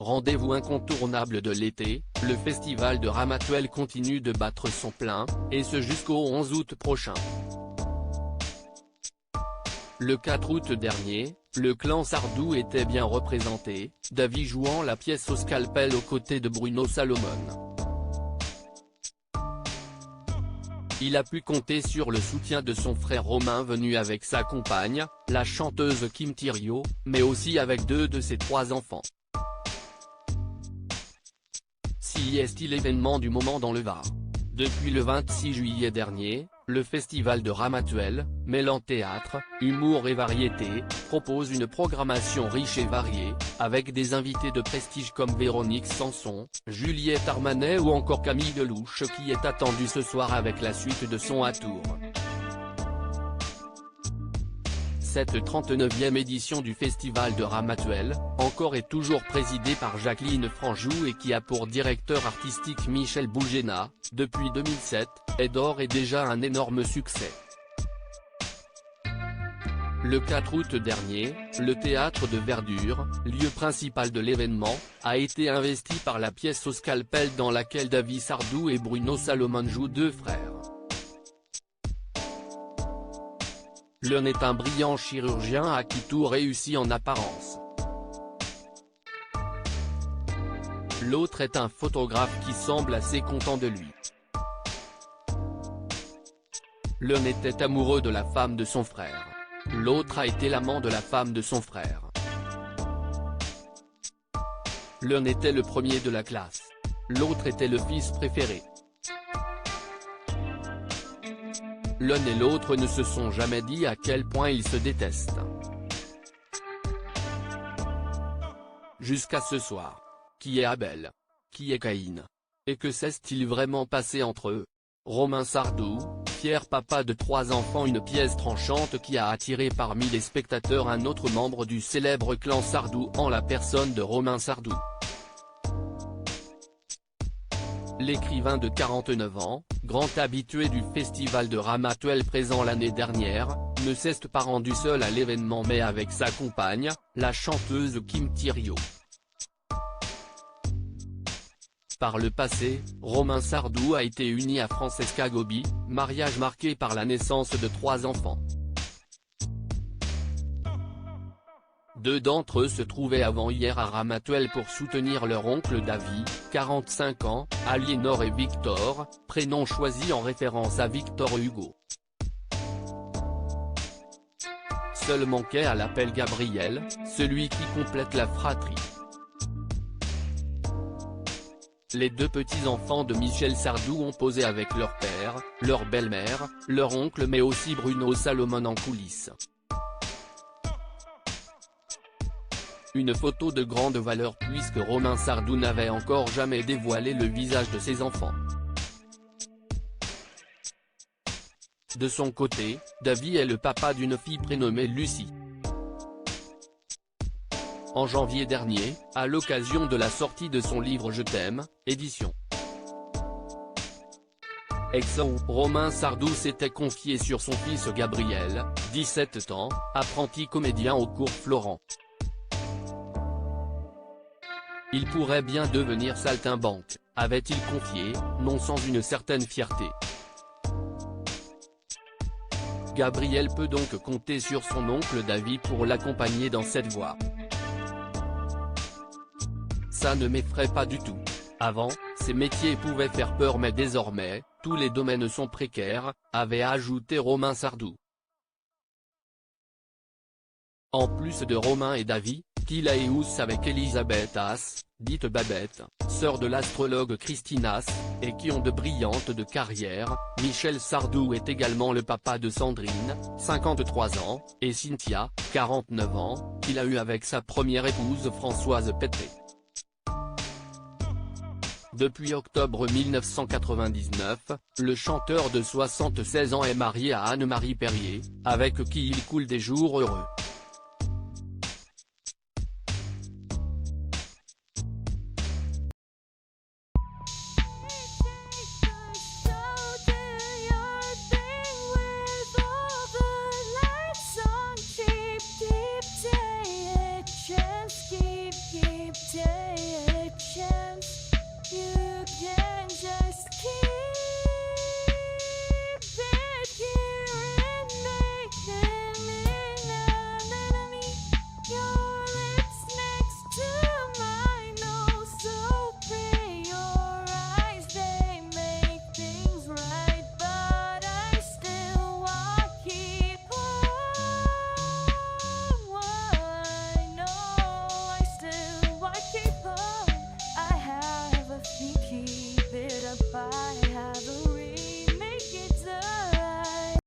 Rendez-vous incontournable de l'été, le festival de Ramatuelle continue de battre son plein, et ce jusqu'au 11 août prochain. Le 4 août dernier, le clan Sardou était bien représenté, Davy jouant la pièce au scalpel aux côtés de Bruno Salomon. Il a pu compter sur le soutien de son frère Romain venu avec sa compagne, la chanteuse Kim Thiriot, mais aussi avec 2 de ses 3 enfants. Si est l'événement du moment dans le Var. Depuis le 26 juillet dernier, le festival de Ramatuelle, mêlant théâtre, humour et variété, propose une programmation riche et variée, avec des invités de prestige comme Véronique Sanson, Juliette Armanet ou encore Camille Delouche qui est attendue ce soir avec la suite de son à tour. Cette 39e édition du festival de Ramatuelle, encore et toujours présidée par Jacqueline Franjou et qui a pour directeur artistique Michel Bougena, depuis 2007, est d'ores et déjà un énorme succès. Le 4 août dernier, le théâtre de Verdure, lieu principal de l'événement, a été investi par la pièce au scalpel dans laquelle Davy Sardou et Bruno Salomon jouent 2 frères. L'un est un brillant chirurgien à qui tout réussit en apparence. L'autre est un photographe qui semble assez content de lui. L'un était amoureux de la femme de son frère. L'autre a été l'amant de la femme de son frère. L'un était le premier de la classe. L'autre était le fils préféré. L'un et l'autre ne se sont jamais dit à quel point ils se détestent. Jusqu'à ce soir. Qui est Abel? Qui est Caïn? Et que s'est-il vraiment passé entre eux? Romain Sardou, fier papa de 3 enfants, une pièce tranchante qui a attiré parmi les spectateurs un autre membre du célèbre clan Sardou en la personne de Romain Sardou. L'écrivain de 49 ans, grand habitué du festival de Ramatuelle présent l'année dernière, ne s'est pas rendu seul à l'événement mais avec sa compagne, la chanteuse Kim Thiriot. Par le passé, Romain Sardou a été uni à Francesca Gobi, mariage marqué par la naissance de 3 enfants. 2 d'entre eux se trouvaient avant-hier à Ramatuelle pour soutenir leur oncle Davy, 45 ans, Aliénor et Victor, prénom choisi en référence à Victor Hugo. Seul manquait à l'appel Gabriel, celui qui complète la fratrie. Les 2 petits-enfants de Michel Sardou ont posé avec leur père, leur belle-mère, leur oncle mais aussi Bruno Salomon en coulisses. Une photo de grande valeur puisque Romain Sardou n'avait encore jamais dévoilé le visage de ses enfants. De son côté, Davy est le papa d'une fille prénommée Lucie. En janvier dernier, à l'occasion de la sortie de son livre Je t'aime, édition Exo, Romain Sardou s'était confié sur son fils Gabriel, 17 ans, apprenti comédien au cours Florent. Il pourrait bien devenir saltimbanque, avait-il confié, non sans une certaine fierté. Gabriel peut donc compter sur son oncle Davy pour l'accompagner dans cette voie. Ça ne m'effraie pas du tout. Avant, ces métiers pouvaient faire peur mais désormais, tous les domaines sont précaires, avait ajouté Romain Sardou. En plus de Romain et Davy, qu'il a avec Elisabeth Haas, dite Babette, sœur de l'astrologue Christine Haas, et qui ont de brillantes carrières, Michel Sardou est également le papa de Sandrine, 53 ans, et Cynthia, 49 ans, qu'il a eu avec sa première épouse Françoise Pétré. Depuis octobre 1999, le chanteur de 76 ans est marié à Anne-Marie Perrier, avec qui il coule des jours heureux.